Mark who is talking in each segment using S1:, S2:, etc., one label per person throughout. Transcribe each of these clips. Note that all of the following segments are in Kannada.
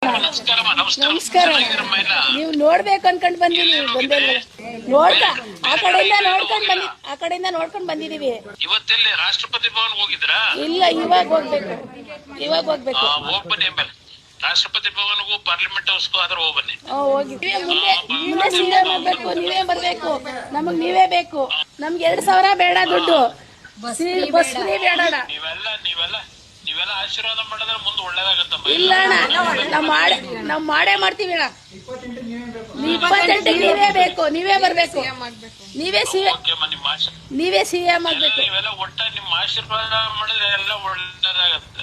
S1: ನಮಸ್ಕಾರ. ನೀವು ನೋಡ್ಬೇಕು ಅನ್ಕೊಂಡ್ ಬಂದಿದ್ದೀವಿ, ಆ ಕಡೆಯಿಂದ ನೋಡ್ಕೊಂಡ್ ಬಂದಿದೀವಿ.
S2: ಇವತ್ತೆಲ್ಲಿ ರಾಷ್ಟ್ರಪತಿ ಭವನ್ ಹೋಗಿದ್ರಾ?
S1: ಇಲ್ಲ, ಇವಾಗ ಹೋಗ್ಬೇಕು.
S2: ಹೋಗ್ಬನ್ನಿ ಆಮೇಲೆ ರಾಷ್ಟ್ರಪತಿ ಭವನ್ಗೂ ಪಾರ್ಲಿಮೆಂಟ್ ಹೌಸ್ಗೂ ಆದ್ರೆ ಹೋಗ್ಬನ್ನಿ.
S1: ಮುಂದೆ ಸಿಎಂ ಆಗ್ಬೇಕು, ನೀವೇ ಬರ್ಬೇಕು, ನಮಗ್ ನೀವೇ ಬೇಕು. ನಮ್ಗೆ 2,000 ಬೇಡ, ದುಡ್ಡು ಬಸ್ ಫ್ರೀ ಬೇಡ.
S2: ನೀವೆಲ್ಲ ಆಶೀರ್ವಾದ ಮಾಡಿದ್ರೆ ಮುಂದೆ ಒಳ್ಳೇದಾಗತ್ತಮ್ಮ.
S1: ಇಲ್ಲ ಅಣ್ಣ, ನಾವ್ ಮಾಡೇ ಮಾಡ್ತೀವಿ ಅಣ್ಣ. 28ಕ್ಕೆ ನೀವೇ ಬೇಕು, ನೀವೇ ಬರ್ಬೇಕು, ನೀವೇ ಸಿಎಂ ಆಗ್ಬೇಕು.
S2: ನೀವೆಲ್ಲ ಒಟ್ಟ ನಿಮ್ಮ ಆಶೀರ್ವಾದ ಮಾಡಿದ್ರೆ ಎಲ್ಲ ಒಳ್ಳೇದಾಗತ್ತೆ.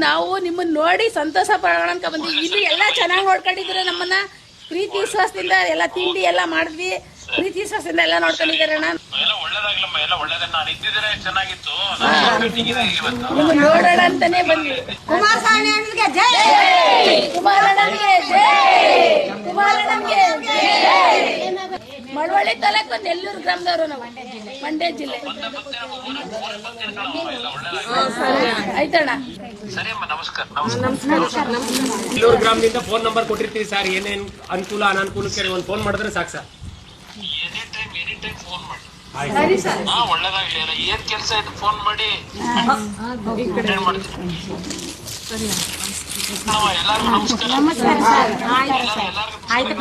S1: ನಾವು ನಿಮ್ಮನ್ನ ನೋಡಿ ಸಂತೋಷ ಪಡೋಣ ಅಂತ ಬಂದ್ವಿ. ಇಲ್ಲಿ ಎಲ್ಲಾ ಚೆನ್ನಾಗಿ ನೋಡ್ಕೊಂಡಿದ್ರೆ ನಮ್ಮನ್ನ ಪ್ರೀತಿ ವಿಶ್ವಾಸದಿಂದ ಎಲ್ಲ ತಿಂಡಿ ಎಲ್ಲ ಮಾಡಿದ್ವಿ. ಪ್ರೀತಿ ವಿಶ್ವಾಸದಿಂದ ಎಲ್ಲ ನೋಡ್ಕೊಂಡಿದ್ದಾರೆ ಅಣ್ಣ.
S2: ಒಳ್ಳೇದಾಗ್ಲಮ್ಮ, ಎಲ್ಲ ಒಳ್ಳೇದ. ನಾನು ಇದ್ದಿದ್ರೆ ಚೆನ್ನಾಗಿತ್ತು.
S1: ನಿಮ್ಮನ್ನ ನೋಡೋಣ ಅಂತಾನೆ ಬಂದ್ವಿ. ಕುಮಾರಣ್ಣನಿಗೆ ಜೈ, ಕುಮಾರಣ್ಣನಿಗೆ ಜೈ. ಮಳವಳ್ಳಿ ತಾಲೂಕು ನೆಲ್ಲೂರು ಗ್ರಾಮದವರು ನಾವು, ಮಂಡ್ಯ ಜಿಲ್ಲೆ. ಆಯ್ತಣ್ಣ,
S2: ಸರಿಯಮ್ಮ, ನಮಸ್ಕಾರ.
S3: ನೆಲ್ಲೂರು ಗ್ರಾಮದಿಂದ ಫೋನ್ ನಂಬರ್ ಕೊಟ್ಟಿರ್ತೀವಿ ಸರ್. ಏನೇನು ಅನುಕೂಲ ಅನಾನುಕೂಲಕ್ಕೆ ಒಂದು ಫೋನ್ ಮಾಡಿದ್ರೆ ಸಾಕು ಸರ್.
S2: ಎನಿ ಟೈಮ್ ಫೋನ್ ಮಾಡಿ. ಒಳ್ಳೇದಾಗ್ಲಿ. ಏನ್ ಕೆಲಸ ಇತ್ತು ಫೋನ್ ಮಾಡಿ ಅಟೆಂಡ್ ಮಾಡ್ತೀನಿ. ಎಲ್ಲರಿಗೂ ನಮಸ್ಕಾರ.
S4: ಆಯ್ತು.